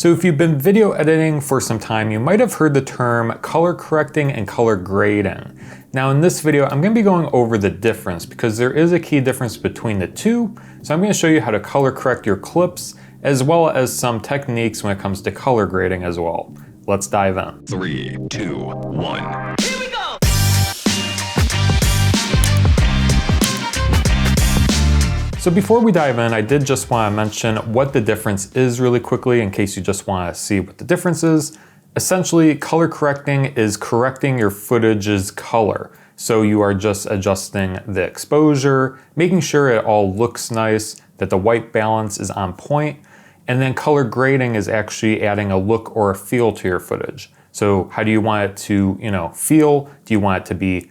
So if you've been video editing for some time, you might have heard the term color correcting and color grading. Now in this video, I'm going to be going over the difference because there is a key difference between the two. So I'm going to show you how to color correct your clips as well as some techniques when it comes to color grading as well. Let's dive in. 3, 2, 1. Here we go! So before we dive in, I did just want to mention what the difference is really quickly in case you just want to see what the difference is. Essentially, color correcting is correcting your footage's color. So you are just adjusting the exposure, making sure it all looks nice, that the white balance is on point. And then color grading is actually adding a look or a feel to your footage. So how do you want it to, feel? Do you want it to be,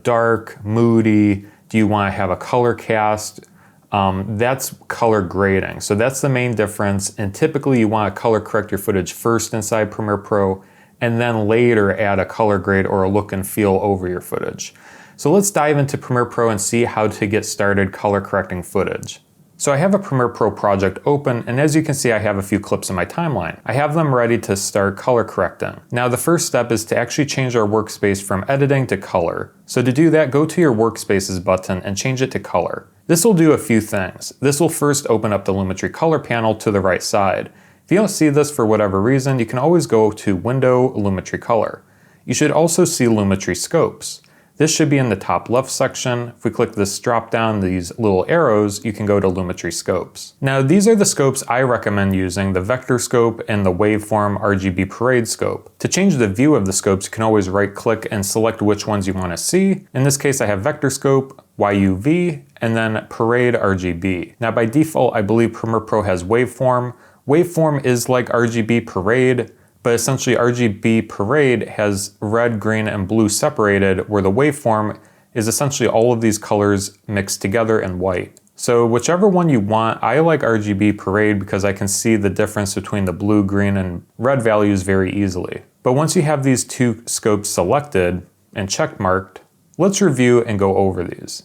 dark, moody? Do you want to have a color cast? That's color grading. So that's the main difference. And typically you want to color correct your footage first inside Premiere Pro and then later add a color grade or a look and feel over your footage. So let's dive into Premiere Pro and see how to get started color correcting footage. So I have a Premiere Pro project open, and as you can see, I have a few clips in my timeline. I have them ready to start color correcting. Now the first step is to actually change our workspace from editing to color. So to do that, go to your workspaces button and change it to color. This will do a few things. This will first open up the Lumetri color panel to the right side. If you don't see this for whatever reason, you can always go to Window, Lumetri Color. You should also see Lumetri Scopes. This should be in the top left section. If we click this drop down, these little arrows, you can go to Lumetri Scopes. Now these are the scopes I recommend using, the Vector Scope and the Waveform RGB Parade Scope. To change the view of the scopes, you can always right click and select which ones you want to see. In this case, I have Vector Scope, YUV, and then Parade RGB. Now by default, I believe Premiere Pro has Waveform. Waveform is like RGB Parade, but essentially RGB Parade has red, green, and blue separated, where the waveform is essentially all of these colors mixed together in white. So whichever one you want, I like RGB Parade because I can see the difference between the blue, green, and red values very easily. But once you have these two scopes selected and check marked, let's review and go over these.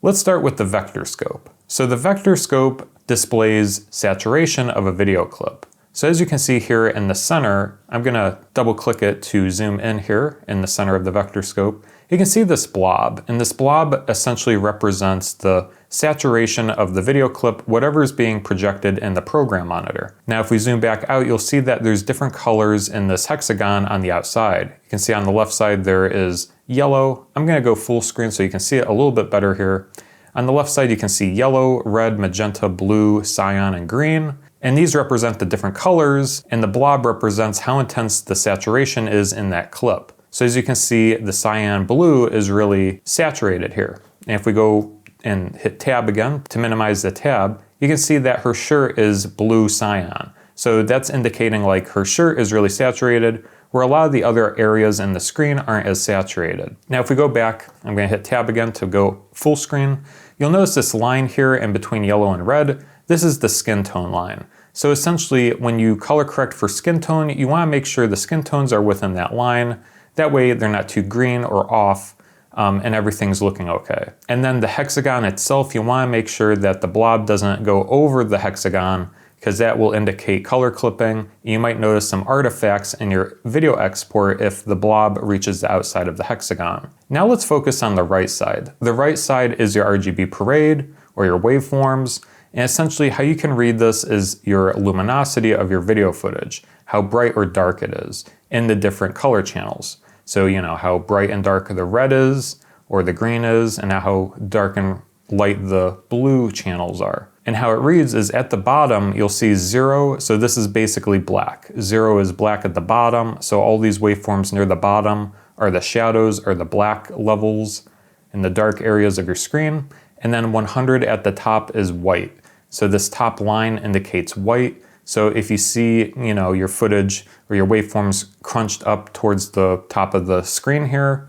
Let's start with the Vector Scope. So the Vector Scope displays saturation of a video clip. So as you can see here in the center, I'm gonna double click it to zoom in here in the center of the Vector Scope. You can see this blob, and this blob essentially represents the saturation of the video clip, whatever is being projected in the program monitor. Now if we zoom back out, you'll see that there's different colors in this hexagon on the outside. You can see on the left side there is yellow. I'm gonna go full screen so you can see it a little bit better here. On the left side you can see yellow, red, magenta, blue, cyan, and green. And these represent the different colors, and the blob represents how intense the saturation is in that clip. So as you can see, the cyan blue is really saturated here. And if we go and hit tab again to minimize the tab, you can see that her shirt is blue cyan. So that's indicating like her shirt is really saturated, where a lot of the other areas in the screen aren't as saturated. Now if we go back, I'm gonna hit tab again to go full screen. You'll notice this line here in between yellow and red. This is the skin tone line. So essentially, when you color correct for skin tone, you want to make sure the skin tones are within that line. That way they're not too green or off, and everything's looking okay. And then the hexagon itself, you want to make sure that the blob doesn't go over the hexagon, because that will indicate color clipping. You might notice some artifacts in your video export if the blob reaches the outside of the hexagon. Now let's focus on the right side. The right side is your RGB Parade or your waveforms. And essentially how you can read this is your luminosity of your video footage, how bright or dark it is in the different color channels. So how bright and dark the red is or the green is, and how dark and light the blue channels are. And how it reads is at the bottom, you'll see 0. So this is basically black. 0 is black at the bottom. So all these waveforms near the bottom are the shadows or the black levels in the dark areas of your screen. And then 100 at the top is white. So this top line indicates white. So if you see, your footage or your waveforms crunched up towards the top of the screen here,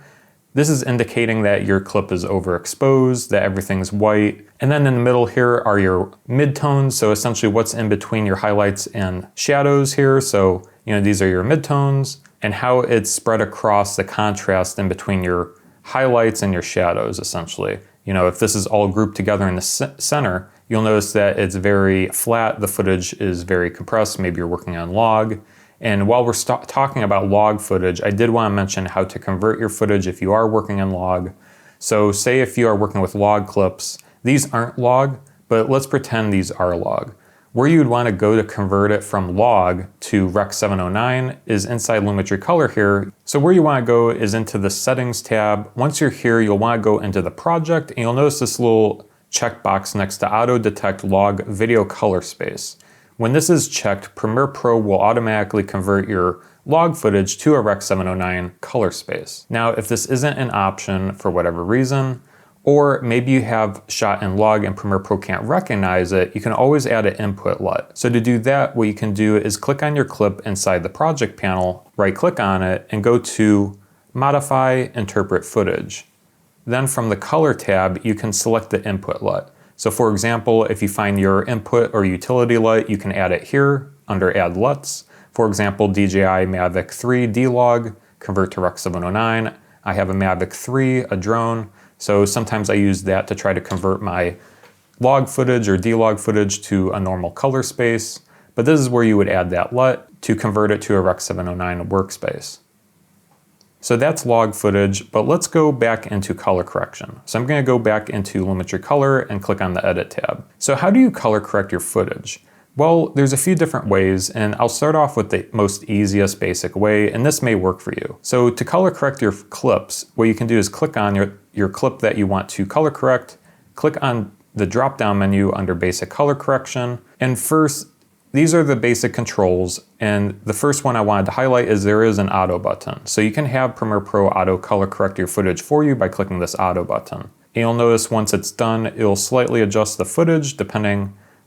this is indicating that your clip is overexposed, that everything's white. And then in the middle here are your midtones. So essentially what's in between your highlights and shadows here. So, these are your midtones, and how it's spread across the contrast in between your highlights and your shadows, essentially. If this is all grouped together in the center, you'll notice that it's very flat. The footage is very compressed. Maybe you're working on log. And while we're talking about log footage, I did want to mention how to convert your footage if you are working in log. So say if you are working with log clips, these aren't log, but let's pretend these are log. Where you'd want to go to convert it from log to Rec 709 is inside Lumetri Color here. So where you want to go is into the Settings tab. Once you're here, you'll want to go into the project, and you'll notice this little checkbox next to Auto Detect Log Video Color Space. When this is checked, Premiere Pro will automatically convert your log footage to a Rec 709 color space. Now, if this isn't an option for whatever reason, or maybe you have shot in log and Premiere Pro can't recognize it, you can always add an input LUT. So to do that, what you can do is click on your clip inside the project panel, right click on it, and go to Modify, Interpret Footage. Then from the Color tab, you can select the input LUT. So for example, if you find your input or utility LUT, you can add it here under Add LUTs. For example, DJI Mavic 3 D-Log, convert to Rec 709. I have a Mavic 3, a drone, so sometimes I use that to try to convert my log footage or D-Log footage to a normal color space. But this is where you would add that LUT to convert it to a Rec 709 workspace. So that's log footage, but let's go back into color correction. So I'm going to go back into Lumetri Color and click on the Edit tab. So how do you color correct your footage? Well, there's a few different ways, and I'll start off with the most easiest basic way, and this may work for you. So to color correct your clips, what you can do is click on your clip that you want to color correct, click on the drop-down menu under Basic Color Correction, and first, these are the basic controls, and the first one I wanted to highlight is there is an auto button. So you can have Premiere Pro auto color correct your footage for you by clicking this auto button. And you'll notice once it's done, it'll slightly adjust the footage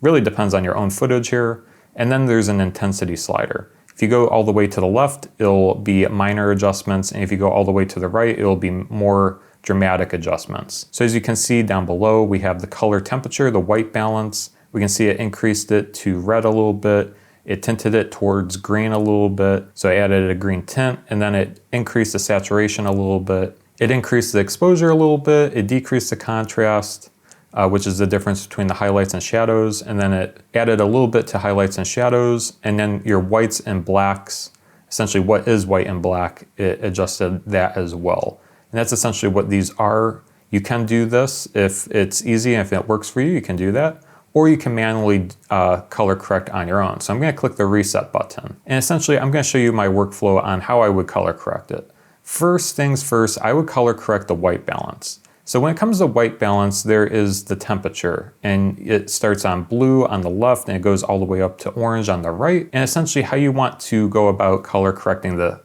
really depends on your own footage here. And then there's an intensity slider. If you go all the way to the left, it'll be minor adjustments, and if you go all the way to the right, it'll be more dramatic adjustments. So as you can see down below, we have the color temperature, the white balance. We can see it increased it to red a little bit. It tinted it towards green a little bit. So I added a green tint, and then it increased the saturation a little bit. It increased the exposure a little bit. It decreased the contrast, which is the difference between the highlights and shadows. And then it added a little bit to highlights and shadows. And then your whites and blacks, essentially what is white and black, it adjusted that as well. And that's essentially what these are. You can do this if it's easy and if it works for you, you can do that. Or you can manually color correct on your own. So I'm going to click the reset button. And essentially, I'm going to show you my workflow on how I would color correct it. First things first, I would color correct the white balance. So when it comes to white balance, there is the temperature, and it starts on blue on the left and it goes all the way up to orange on the right. And essentially how you want to go about color correcting the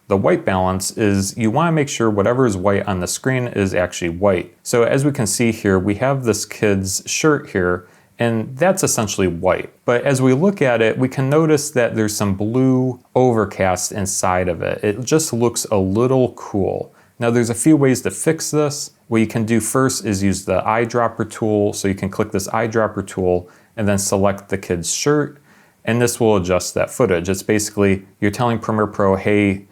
white balance is you want to make sure whatever is white on the screen is actually white. So as we can see here, we have this kid's shirt here, and that's essentially white. But as we look at it, we can notice that there's some blue overcast inside of it. It just looks a little cool. Now there's a few ways to fix this. What you can do first is use the eyedropper tool. So you can click this eyedropper tool and then select the kid's shirt, and this will adjust that footage. It's basically, you're telling Premiere Pro, hey,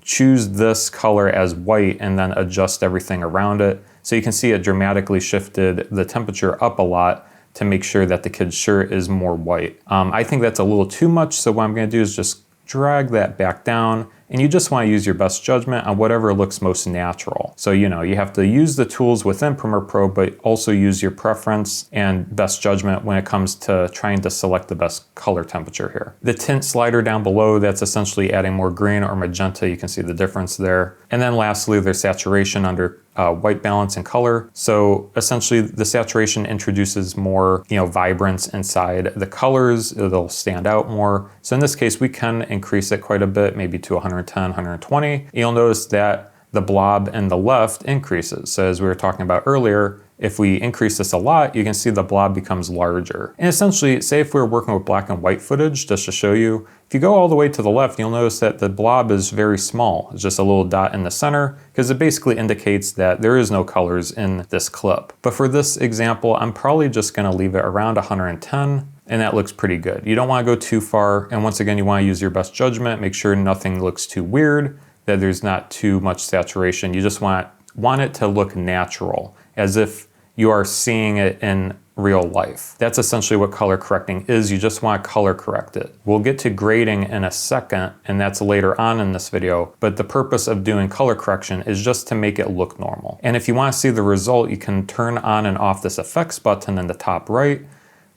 choose this color as white and then adjust everything around it. So you can see it dramatically shifted the temperature up a lot to make sure that the kid's shirt is more white. I think that's a little too much, so what I'm gonna do is just drag that back down, and you just wanna use your best judgment on whatever looks most natural. So you have to use the tools within Premiere Pro, but also use your preference and best judgment when it comes to trying to select the best color temperature here. The tint slider down below, that's essentially adding more green or magenta. You can see the difference there. And then lastly, there's saturation under white balance and color. So essentially the saturation introduces more vibrance inside the colors. It'll stand out more. So in this case, we can increase it quite a bit, maybe to 110, 120. You'll notice that the blob in the left increases. So as we were talking about earlier, if we increase this a lot, you can see the blob becomes larger. And essentially, say if we're working with black and white footage, just to show you, if you go all the way to the left, you'll notice that the blob is very small. It's just a little dot in the center, because it basically indicates that there is no colors in this clip. But for this example, I'm probably just gonna leave it around 110, and that looks pretty good. You don't wanna go too far, and once again, you wanna use your best judgment, make sure nothing looks too weird, that there's not too much saturation. You just want it to look natural, as if you are seeing it in real life. That's essentially what color correcting is. You just want to color correct it. We'll get to grading in a second, and that's later on in this video, but the purpose of doing color correction is just to make it look normal. And if you want to see the result, you can turn on and off this effects button in the top right,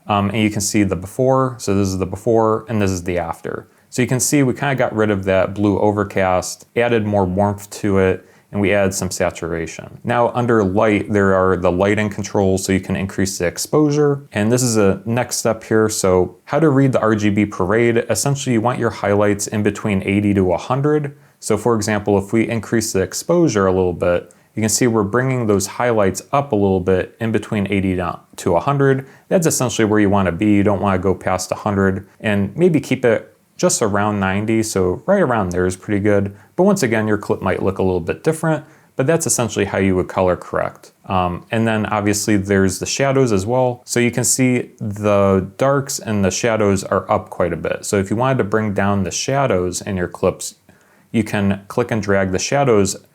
and you can see the before. So this is the before, and this is the after. So you can see we kind of got rid of that blue overcast, added more warmth to it, and we add some saturation. Now under light, there are the lighting controls, so you can increase the exposure. And this is a next step here. So how to read the RGB parade. Essentially, you want your highlights in between 80 to 100. So for example, if we increase the exposure a little bit, you can see we're bringing those highlights up a little bit in between 80 to 100. That's essentially where you want to be. You don't want to go past 100, and maybe keep it just around 90, so right around there is pretty good. But once again, your clip might look a little bit different, but that's essentially how you would color correct. And then obviously there's the shadows as well. So you can see the darks and the shadows are up quite a bit. So if you wanted to bring down the shadows in your clips, you can click and drag the shadows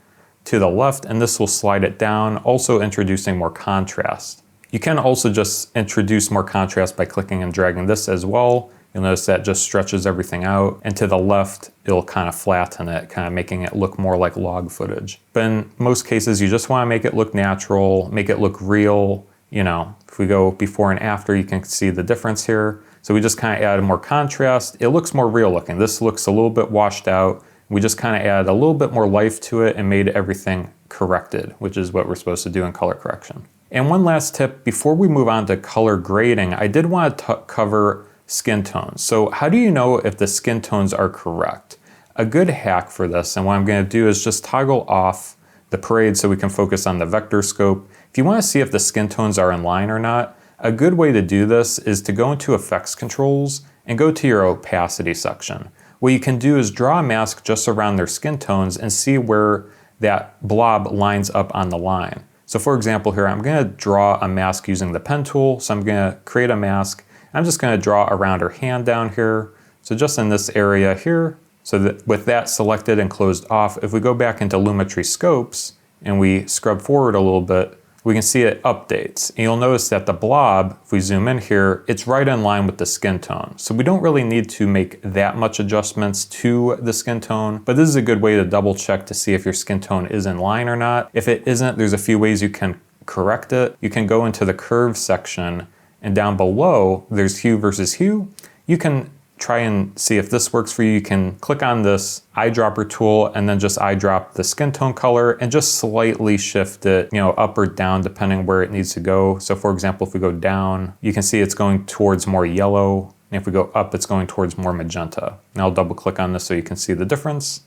to the left, and this will slide it down, also introducing more contrast. You can also just introduce more contrast by clicking and dragging this as well. You'll notice that just stretches everything out, and to the left, it'll kind of flatten it, kind of making it look more like log footage. But in most cases, you just want to make it look natural, make it look real. You know, if we go before and after, you can see the difference here. So we just kind of added more contrast. It looks more real looking. This looks a little bit washed out. We just kind of added a little bit more life to it and made everything corrected, which is what we're supposed to do in color correction. And one last tip, before we move on to color grading, I did want to cover skin tones. So how do you know if the skin tones are correct? A good hack for this, and what I'm going to do is just toggle off the parade so we can focus on the vector scope. If you want to see if the skin tones are in line or not, a good way to do this is to go into effects controls and go to your opacity section. What you can do is draw a mask just around their skin tones and see where that blob lines up on the line. So for example here, I'm going to draw a mask using the pen tool. So I'm going to create a mask. I'm just going to draw around her hand down here. So just in this area here. So that with that selected and closed off, if we go back into Lumetri scopes and we scrub forward a little bit, we can see it updates. And you'll notice that the blob, if we zoom in here, it's right in line with the skin tone. So we don't really need to make that much adjustments to the skin tone, but this is a good way to double check to see if your skin tone is in line or not. If it isn't, there's a few ways you can correct it. You can go into the curve section, and down below, there's hue versus hue. You can try and see if this works for you. You can click on this eyedropper tool and then just eyedrop the skin tone color and just slightly shift it, up or down depending where it needs to go. So for example, if we go down, you can see it's going towards more yellow. And if we go up, it's going towards more magenta. And I'll double click on this so you can see the difference.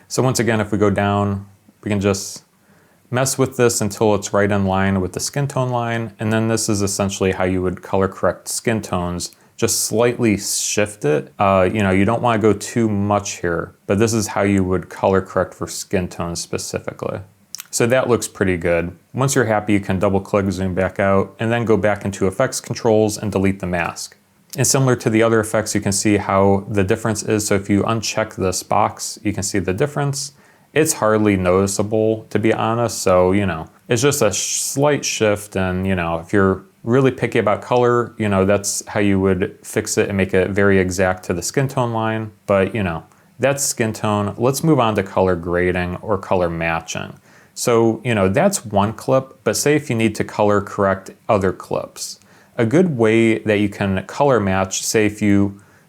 So once again, if we go down, we can just mess with this until it's right in line with the skin tone line. And then this is essentially how you would color correct skin tones. Just slightly shift it. You don't want to go too much here, but this is how you would color correct for skin tones specifically. So that looks pretty good. Once you're happy, you can double click, zoom back out, and then go back into effects controls and delete the mask. And similar to the other effects, you can see how the difference is. So if you uncheck this box, you can see the difference. It's hardly noticeable, to be honest. So, it's just a slight shift. And, if you're really picky about color, that's how you would fix it and make it very exact to the skin tone line. But, that's skin tone. Let's move on to color grading or color matching. So, that's one clip, but say if you need to color correct other clips. A good way that you can color match, say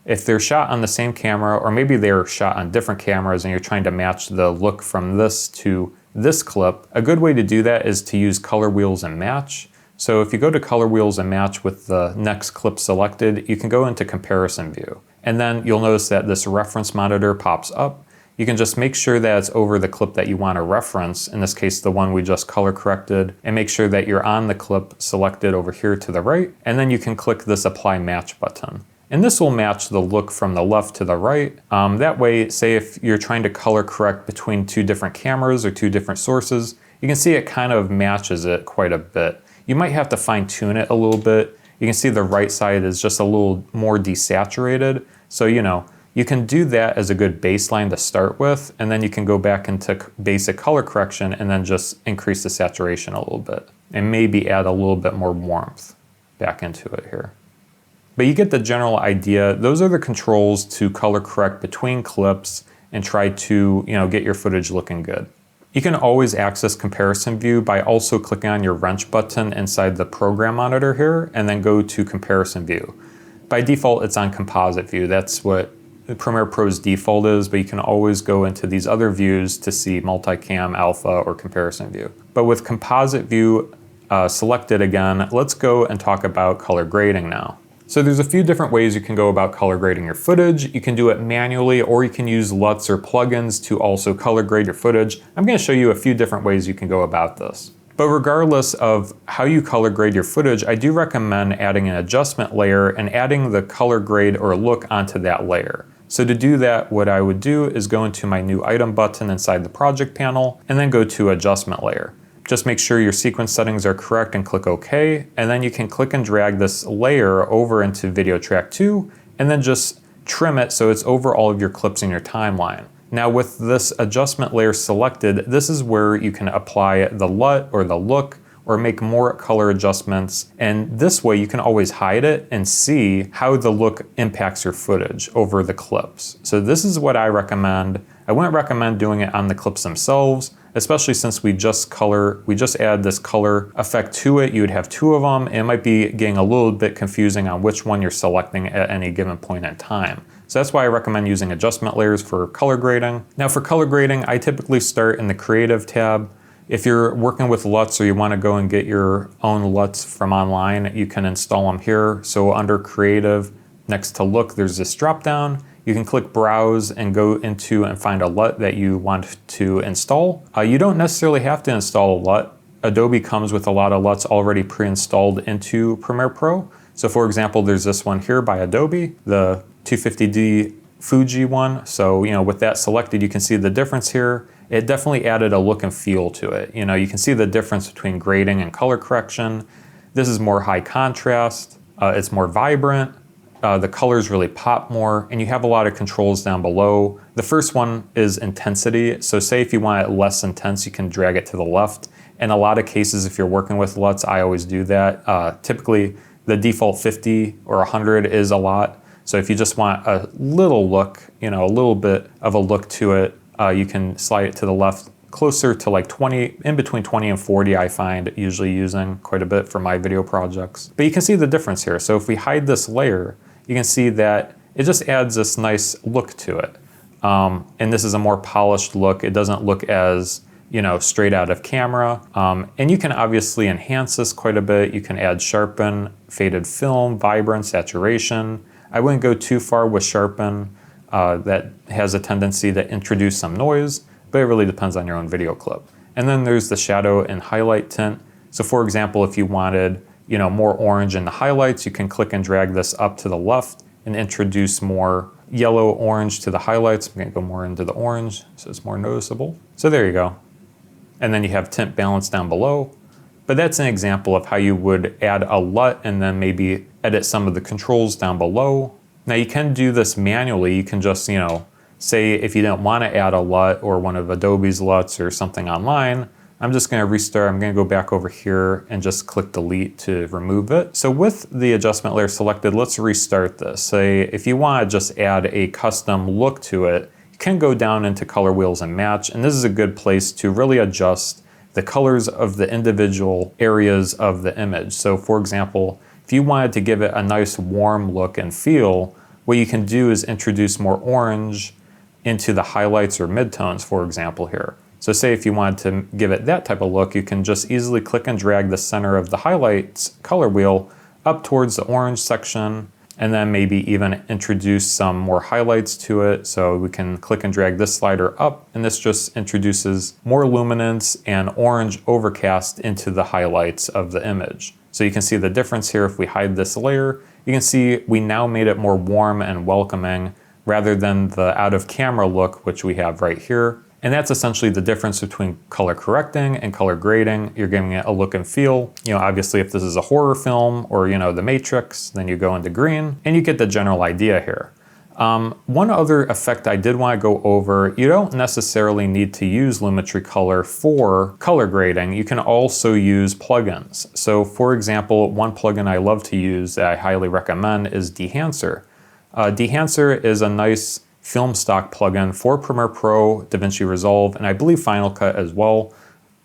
if they're shot on the same camera, or maybe they're shot on different cameras and you're trying to match the look from this to this clip, a good way to do that is to use color wheels and match. So if you go to color wheels and match with the next clip selected, you can go into comparison view. And then you'll notice that this reference monitor pops up. You can just make sure that it's over the clip that you want to reference, in this case the one we just color corrected, and make sure that you're on the clip selected over here to the right, and then you can click this apply match button. And this will match the look from the left to the right. That way, say if you're trying to color correct between two different cameras or two different sources, you can see it kind of matches it quite a bit. You might have to fine tune it a little bit. You can see the right side is just a little more desaturated. So, you can do that as a good baseline to start with, and then you can go back into basic color correction and then just increase the saturation a little bit and maybe add a little bit more warmth. back into it here. But you get the general idea. Those are the controls to color correct between clips and try to, get your footage looking good. You can always access comparison view by also clicking on your wrench button inside the program monitor here and then go to comparison view. By default, it's on composite view. That's what Premiere Pro's default is, but you can always go into these other views to see multicam, alpha, or comparison view. But with composite view selected again, let's go and talk about color grading now. So there's a few different ways you can go about color grading your footage. You can do it manually, or you can use LUTs or plugins to also color grade your footage. I'm going to show you a few different ways you can go about this. But regardless of how you color grade your footage, I do recommend adding an adjustment layer and adding the color grade or look onto that layer. So to do that, what I would do is go into my new item button inside the project panel and then go to adjustment layer. Just make sure your sequence settings are correct and click OK, and then you can click and drag this layer over into video track 2 and then just trim it so it's over all of your clips in your timeline. Now with this adjustment layer selected, this is where you can apply the LUT or the look or make more color adjustments, and this way you can always hide it and see how the look impacts your footage over the clips. So this is what I recommend. I wouldn't recommend doing it on the clips themselves, especially since we just add this color effect to it. You would have 2 of them. It might be getting a little bit confusing on which one you're selecting at any given point in time. So that's why I recommend using adjustment layers for color grading. Now for color grading, I typically start in the Creative tab. If you're working with LUTs or you want to go and get your own LUTs from online, you can install them here. So under Creative, next to Look, there's this drop down. You can click Browse and go into and find a LUT that you want to install. You don't necessarily have to install a LUT. Adobe comes with a lot of LUTs already pre-installed into Premiere Pro. So for example, there's this one here by Adobe, the 250D Fuji one. So with that selected, you can see the difference here. It definitely added a look and feel to it. You can see the difference between grading and color correction. This is more high contrast. It's more vibrant. The colors really pop more, and you have a lot of controls down below. The first one is intensity. So say if you want it less intense, you can drag it to the left. In a lot of cases, if you're working with LUTs, I always do that. Typically, the default 50 or 100 is a lot. So if you just want a little look, a little bit of a look to it, you can slide it to the left closer to like 20, in between 20 and 40 I find usually using quite a bit for my video projects. But you can see the difference here. So if we hide this layer, you can see that it just adds this nice look to it. And this is a more polished look. It doesn't look as, straight out of camera. And you can obviously enhance this quite a bit. You can add sharpen, faded film, vibrance, saturation. I wouldn't go too far with sharpen. That has a tendency to introduce some noise, but it really depends on your own video clip. And then there's the shadow and highlight tint. So for example, if you wanted more orange in the highlights, you can click and drag this up to the left and introduce more yellow orange to the highlights. I'm gonna go more into the orange so it's more noticeable. So there you go. And then you have tint balance down below. But that's an example of how you would add a LUT and then maybe edit some of the controls down below. Now you can do this manually. You can just, say if you don't want to add a LUT or one of Adobe's LUTs or something online, I'm just going to restart. I'm going to go back over here and just click delete to remove it. So with the adjustment layer selected, let's restart this. Say if you want to just add a custom look to it, you can go down into color wheels and match. And this is a good place to really adjust the colors of the individual areas of the image. So for example, if you wanted to give it a nice warm look and feel, what you can do is introduce more orange into the highlights or midtones, for example here. So say if you wanted to give it that type of look, you can just easily click and drag the center of the highlights color wheel up towards the orange section, and then maybe even introduce some more highlights to it. So we can click and drag this slider up, and this just introduces more luminance and orange overcast into the highlights of the image. So you can see the difference here. If we hide this layer, you can see we now made it more warm and welcoming rather than the out of camera look, which we have right here. And that's essentially the difference between color correcting and color grading. You're giving it a look and feel. Obviously if this is a horror film or The Matrix, then you go into green and you get the general idea here. One other effect I did want to go over, you don't necessarily need to use Lumetri Color for color grading. You can also use plugins. So for example, one plugin I love to use that I highly recommend is Dehancer. Dehancer is a nice film stock plugin for Premiere Pro, DaVinci Resolve, and I believe Final Cut as well.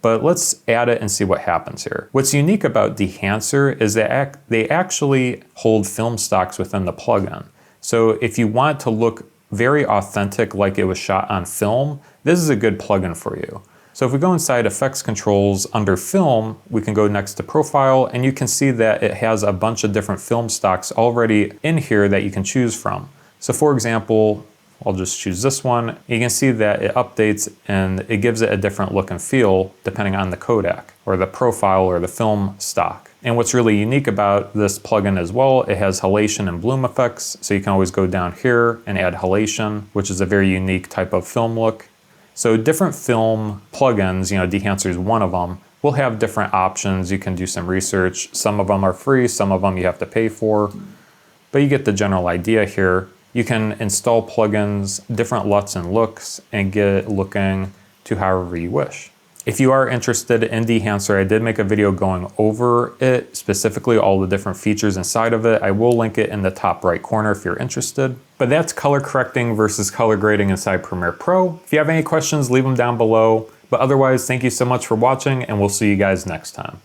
But let's add it and see what happens here. What's unique about Dehancer is that they actually hold film stocks within the plugin. So if you want to look very authentic like it was shot on film, this is a good plugin for you. So if we go inside Effects Controls under Film, we can go next to Profile, and you can see that it has a bunch of different film stocks already in here that you can choose from. So for example, I'll just choose this one. You can see that it updates and it gives it a different look and feel depending on the codec or the profile or the film stock. And what's really unique about this plugin as well, it has halation and bloom effects. So you can always go down here and add halation, which is a very unique type of film look. So different film plugins, Dehancer is one of them, will have different options. You can do some research. Some of them are free, some of them you have to pay for, but you get the general idea here. You can install plugins, different LUTs and looks, and get it looking to however you wish. If you are interested in Dehancer, I did make a video going over it, specifically all the different features inside of it. I will link it in the top right corner if you're interested. But that's color correcting versus color grading inside Premiere Pro. If you have any questions, leave them down below. But otherwise, thank you so much for watching, and we'll see you guys next time.